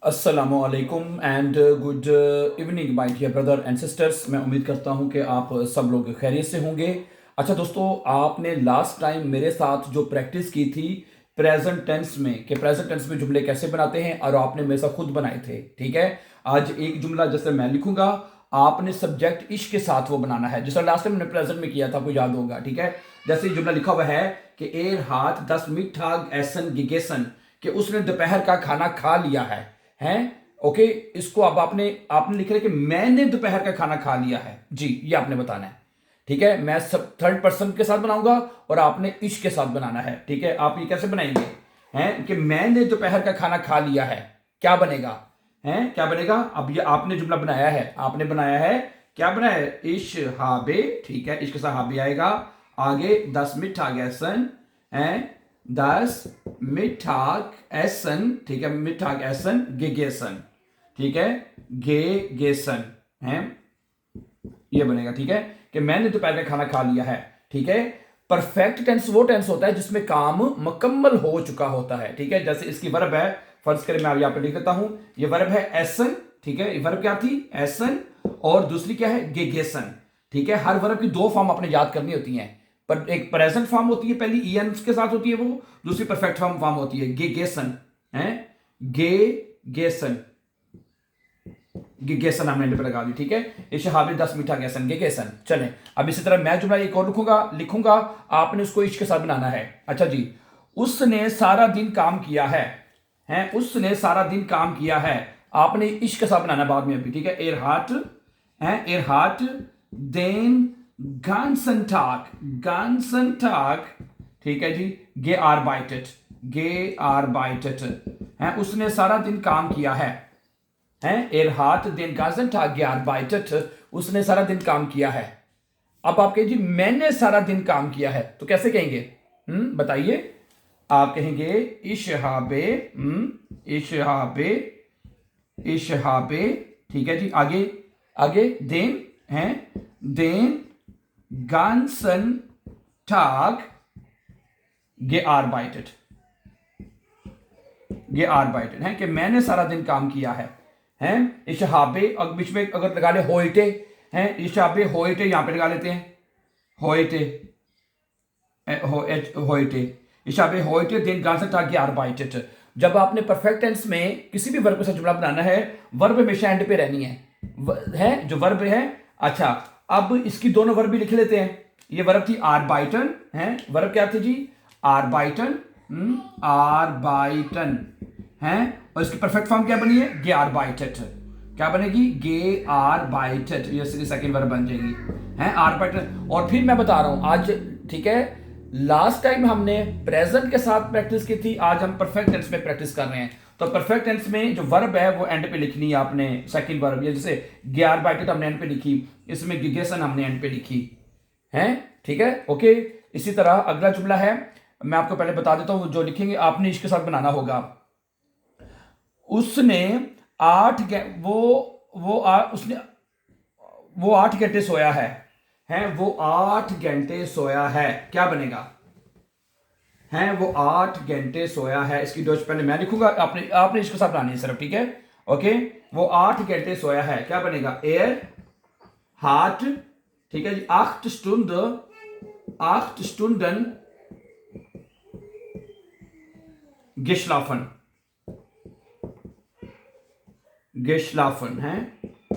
अस्सलामुअलैकुम and good evening my dear brother and sisters. मैं उम्मीद करता हूं कि आप सब लोग खैरियत से होंगे। अच्छा दोस्तों, आपने लास्ट टाइम मेरे साथ जो प्रैक्टिस की थी प्रेजेंट टेंस में कि प्रेजेंट टेंस में जुमले कैसे बनाते हैं, और आपने मेरे साथ खुद बनाए थे। ठीक है, आज एक जुमला जैसे मैं लिखूंगा, आपने सब्जेक्ट इश के साथ वो बनाना है, जैसा लास्ट टाइम मैंने प्रेजेंट में किया था, आपको याद होगा। ठीक है, जैसे जुमला लिखा हुआ है कि एर हाथ दस मिठाग एसन गिगेसन, कि उसने दोपहर का खाना खा लिया है। ओके, इसको अब आपने आपने लिख रहे कि मैंने दोपहर का खाना खा लिया है। जी, ये आपने बताना है। ठीक है, मैं सब थर्ड पर्सन के साथ बनाऊंगा और आपने इश के साथ बनाना है। ठीक है, आप ये कैसे बनाएंगे हैं कि मैंने दोपहर का खाना खा लिया है, क्या बनेगा? हैं, क्या बनेगा? अब ये आपने जुमला बनाया है, आपने बनाया है, क्या बनाया है? इश हाबे। ठीक है, इश के साथ हाबे आएगा। आगे 10 मिठा गैसन है, 10 मिठाक एसन। ठीक है, मिठाक एसन गेगेसन। ठीक है, गे गेसन है, ये बनेगा। ठीक है, कि मैंने दोपहर का खाना खा लिया है। ठीक है, परफेक्ट टेंस वो टेंस होता है जिसमें काम मुकम्मल हो चुका होता है। ठीक है, जैसे इसकी वर्ब है, फर्ज करें मैं यहाँ पे लिख देता हूं, ये वर्ब है एसन। ठीक है, ये वर्ब क्या थी? एसन। और दूसरी क्या है? गेगेसन। ठीक है, हर वर्ब की दो फॉर्म आपने याद करनी होती हैं। पर एक प्रेजेंट फॉर्म होती है, पहली ईएन के साथ होती है वो, दूसरी परफेक्ट फॉर्म होती है गेगेसन है, गे गेसन। गेसन हमने एंड पे लगा दी। ठीक है, इश हाबे 10 मीठा गैसन गेसन। चलें, अब इसी तरह मैं जुमला एक और लिखूंगा, आपने उसको इश के साथ बनाना है। अच्छा जी, उसने सारा दिन काम किया है, उसने सारा दिन काम किया है, आपने इश के साथ बनाना बाद में अभी। ठीक है, एर हाट है, एर हाट देन गानसन टाक। ठीक है जी, गे आर बाइटेट है, उसने सारा दिन काम किया है, एर हाथ दिन गाजन था ग्यार बाइटट, उसने सारा दिन काम किया है। अब आप कहें जी मैंने सारा दिन काम किया है, तो कैसे कहेंगे? बताइए। आप कहेंगे इशहाबे, इशहाबे, इशहाबे। ठीक है जी, आगे आगे देन है, देन गानसन टाग गे आर बाइटेड, ये आर्बाइटन है कि मैंने सारा दिन काम किया है इशहाबे। और बीच में अगर लगा ले होइटे हैं, इशहाबे होइटे यहां पे लगा लेते हैं, होइटे होइटे, इशहाबे होइटे दिन गांसर टाग आर्बाइटेट। जब आपने परफेक्ट टेंस में किसी भी वर्ब के साथ जुमला बनाना है, वर्ब हमेशा एंड पे रहनी है जो वर्ब है। अच्छा, अब इसकी दोनों वर्ब भी लिख लेते हैं। ये वर्ब थी आर्बाइटन है, वर्ब क्या थी जी? आर्बाइटन, आर्बाइटन है, और इसकी परफेक्ट फॉर्म क्या बनी है? गे आर्बाइटेट। क्या बनेगी? गे आर्बाइटेट, ये सेकंड वर्ब बन जाएगी है, आर्बाइटेट। और फिर मैं बता रहा हूं आज, ठीक है, लास्ट टाइम हमने प्रेजेंट के साथ प्रैक्टिस की थी, आज हम परफेक्ट टेंस में प्रैक्टिस कर रहे हैं। तो परफेक्ट टेंस में जो वर्ब है वो एंड पे लिखनी है आपने, सेकंड वर्ब। ये जैसे गे आर्बाइटेट हमने एंड पे लिखी, इसमें गिगेसन हमने एंड पे लिखी है। ठीक है, ओके। इसी तरह अगला जुमला है, मैं आपको पहले बता देता हूं, जो लिखेंगे आपने इसके साथ बनाना होगा। उसने उसने वो 8 घंटे सोया है वो 8 घंटे सोया है, क्या बनेगा? है वो 8 घंटे सोया है, इसकी डोज पहले मैं लिखूंगा, आपने इसके साथ बनानी है सिर्फ। ठीक है, ओके। वो 8 घंटे सोया है, क्या बनेगा? Air heart. ठीक है जी, 8 स्टूंडन geschlafen है,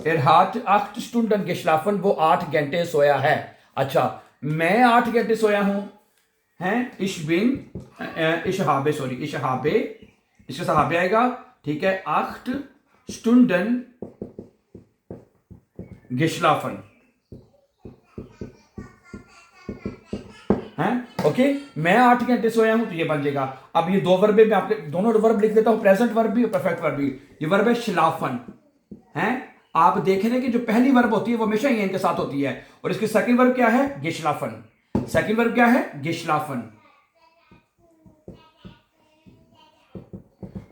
er hat 8 Stunden geschlafen, वो 8 घंटे सोया है। अच्छा, मैं 8 घंटे सोया हूं है, ich bin ich habe, इसके साथ habe आएगा। ठीक है, 8 Stunden geschlafen है, ओके। मैं 8 घंटे सोया हूं, तो ये बन जाएगा। अब ये दो वर्ब मैं आपके दोनों वर्ब लिख देता हूं, प्रेजेंट वर्ब भी और परफेक्ट वर्ब भी। ये वर्ब है श्लाफन है, आप देख रहे हैं कि जो पहली वर्ब होती है वो हमेशा ये इनके साथ होती है, और इसकी सेकंड वर्ब क्या है? गेशलाफन। सेकंड वर्ब क्या है? गेशलाफन,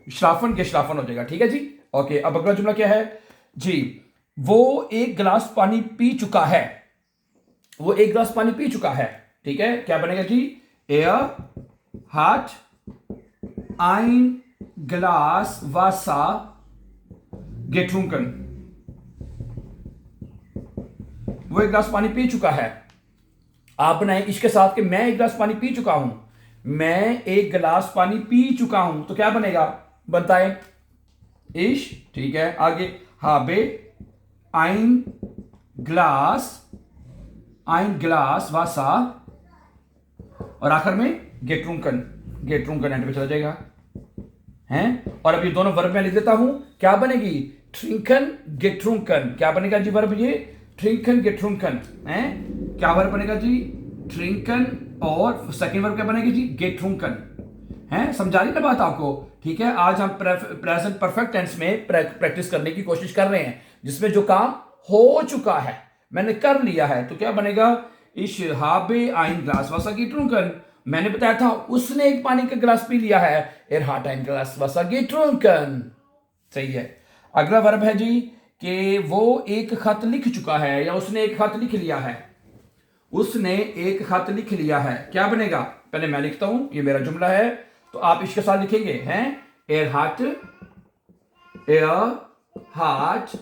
श्लाफन गेशलाफन हो जाएगा। ठीक है जी, ओके। अब अगला जुमला क्या है जी? वो एक गिलास पानी पी चुका है, वो एक गिलास पानी पी चुका है। ठीक है, क्या बनेगा जी? एयर हाट ein Glas Wasser getrunken। वो एक गिलास पानी पी चुका है। आप बनाए इसके साथ कि मैं एक गिलास पानी पी चुका हूं, मैं एक गिलास पानी पी चुका हूं, तो क्या बनेगा? बनता है इश। ठीक है, आगे habe ein ग्लास Wasser, और आखिर में getrunken एंड पे चला जाएगा हैं। और अब ये दोनों वर्ब में लिख देता हूं, क्या बनेगी? ट्रिंकन गेट्रुंकन। क्या बनेगा जी वर्ब? ये ट्रिंकन गेट्रुंकन हैं। क्या वर्ब बनेगा जी? ट्रिंकन। और सेकंड वर्ब क्या बनेगी जी? गेट्रुंकन हैं। समझा रही ना बात आपको? ठीक है, आज हम प्रेजेंट परफेक्ट टेंस में प्रैक्टिस करने की कोशिश कर रहे हैं, जिसमें जो काम हो चुका है, मैंने कर लिया है, तो क्या बनेगा? Ich habe ein Glas Wasser getrunken। मैंने बताया था उसने एक पानी का गिलास पी लिया है। Er hat ein Glas Wasser getrunken। सही है। अगला वर्ब है जी कि वो एक खत लिख चुका है, या उसने एक खत लिख लिया है। उसने एक खत लिख लिया है, क्या बनेगा? पहले मैं लिखता हूं, ये मेरा जुमला है, तो आप इसके साथ लिखेंगे हैं। Er hat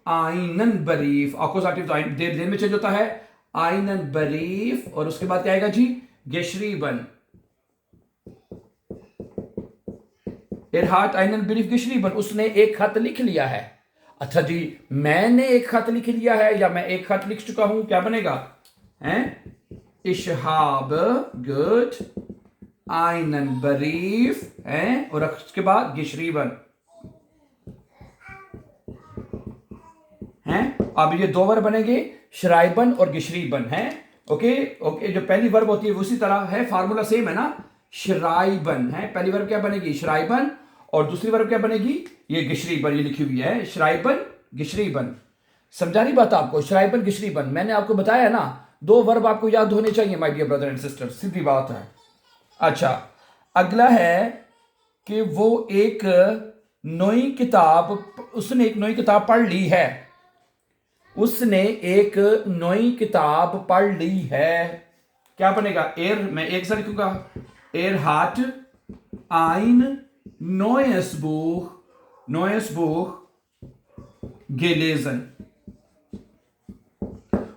einen Brief। Akkusativ देर में चेंज होता है, einen Brief, और उसके बाद क्या आएगा जी? geschrieben। Er hat einen Brief geschrieben। उसने एक खत लिख लिया है। अच्छा जी, मैंने एक खत लिख लिया है, या मैं एक खत लिख चुका हूं, क्या बनेगा? हैं? Ich habe gut einen Brief, हैं? और उसके बाद geschrieben हैं। अब ये दो वर्ब बनेंगे, श्राइबन और गिशरीबन हैं। ओके ओके, जो पहली वर्ब होती है उसी तरह है, फार्मूला सेम है ना, श्राइबन है। पहली वर्ब क्या बनेगी? श्राइबन। और दूसरी वर्ब क्या बनेगी? ये गिशरीबन, ये लिखी हुई है, श्राइबन गिशरीबन। समझा रही बात आपको? श्राइबन गिशरीबन मैंने आपको बताया ना, दो वर्ब आपको याद होने चाहिए my dear brother and sister, सीधी बात है। अच्छा, अगला है कि वो एक नई किताब, उसने एक नई किताब पढ़ ली है। उसने एक नई किताब पढ़ ली है, क्या बनेगा? एर, मैं एक से लिखूंगा, एर hat ein neues Buch gelesen।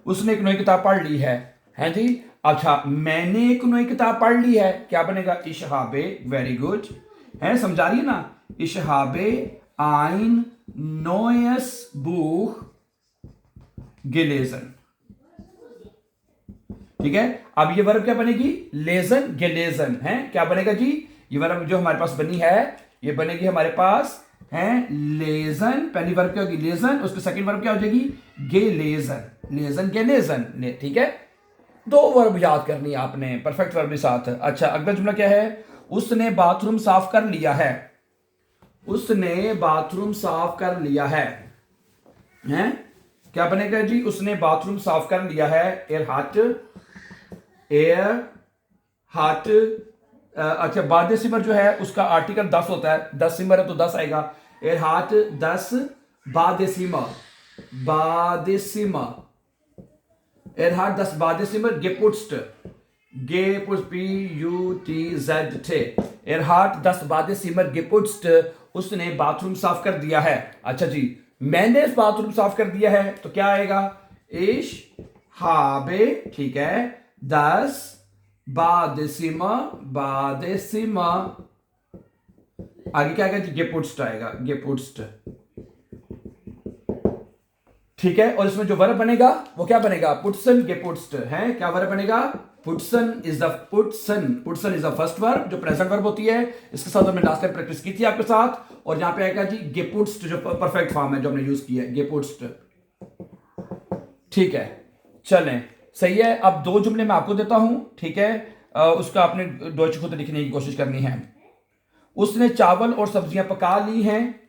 उसने एक नई किताब पढ़ ली है, हैं जी। अच्छा, मैंने एक नई किताब पढ़ ली है, क्या बनेगा? Ich habe, वेरी गुड है, समझा रही है ना? Ich habe ein neues Buch gelesen। ठीक है, अब ये वर्ब क्या बनेगी? लेजन गेलेजन है। क्या बनेगा जी? ये वर्ब जो हमारे पास बनी है, ये बनेगी हमारे पास है लेजन। पहली वर्ब क्या होगी? लेजन। उसकी सेकंड वर्ब क्या हो जाएगी? गेलेजन। लेजन गेलेजन। ठीक है, दो वर्ब याद करनी है आपने, परफेक्ट वर्ब के साथ। अच्छा, अगला जुमला क्या है? उसने बाथरूम साफ कर लिया है। उसने बाथरूम साफ कर लिया है, हैं? क्या बनेगा जी? उसने बाथरूम साफ कर लिया है। एर हाट। अच्छा, बाद सिमर जो है उसका आर्टिकल 10 होता है, 10 सिमर है तो 10 आएगा। एर हाट 10 बाद एर हाट 10 बाद सिमर geputzt PUTZ। एर हाट 10 बाद सिमर geputzt। उसने बाथरूम साफ कर दिया है। अच्छा जी, मैंने बाथरूम साफ कर दिया है, तो क्या आएगा? Ich habe, ठीक है, das Badezimmer आगे क्या आएगा जी? geputzt आएगा, geputzt। ठीक है, और इसमें जो वर्ब बनेगा वो क्या बनेगा? पुट्सन geputzt है। क्या वर्ब बनेगा? पुट्सन इज द फर्स्ट वर्ब, जो प्रेजेंट वर्ब होती है। इसके साथ हमने लास्ट टाइम प्रैक्टिस की थी आपके साथ, और यहां पे आएगा जी geputzt, जो परफेक्ट फॉर्म है जो हमने यूज किया है, geputzt। ठीक है, चलें, सही है। अब दो जुमले मैं आपको देता हूं, ठीक है, उसका आपने डॉइच खुद लिखने की कोशिश करनी है। उसने चावल और सब्जियां पका ली हैं,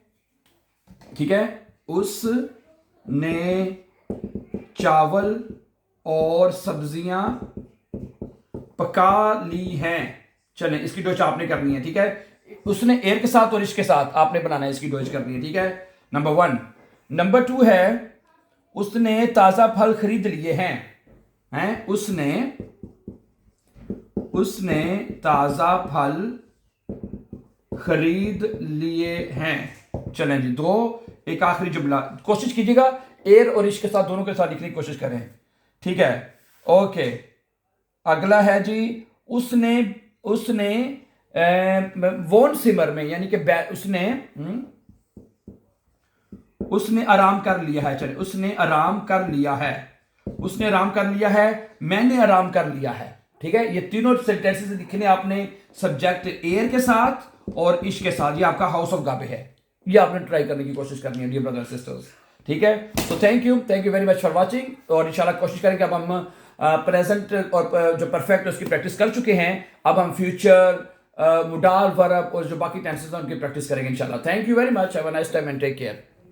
ठीक है, उसने चावल और सब्जियां पका ली हैं। चलें, इसकी डोज आपने करनी है, ठीक है। उसने एर के साथ और इसके साथ आपने बनाना है, इसकी डोज करनी है, ठीक है। नंबर 1। नंबर 2 है उसने ताजा फल खरीद लिए हैं, उसने ताजा फल खरीद लिए हैं। चलें जी, 2 एक आखिरी जुमला कोशिश कीजिएगा, एयर और इश्क के साथ दोनों के साथ लिखने की कोशिश करें, ठीक है। ओके, अगला है जी, उसने उसने वोन सिमर में, यानी कि उसने आराम कर लिया है, चले उसने आराम कर लिया है, उसने आराम कर लिया है, मैंने आराम कर लिया है, ठीक है। ये तीनों सेंटेंसेस लिखने आपने सब्जेक्ट एयर के साथ और इश्क के साथ, ये आपका हाउस ऑफ गाबे है, ये आपने ट्राई करने की कोशिश करनी है डियर ब्रदर सिस्टर्स, ठीक है। तो thank you very much for watching, और इंशाल्लाह कोशिश करेंगे। अब हम प्रेजेंट और जो परफेक्ट है उसकी प्रैक्टिस कर चुके हैं, अब हम फ्यूचर, मुडाल, वर्ब और जो बाकी टेंसेस हैं उनकी प्रैक्टिस करेंगे इंशाल्लाह। Thank you very much, have a nice time and take care.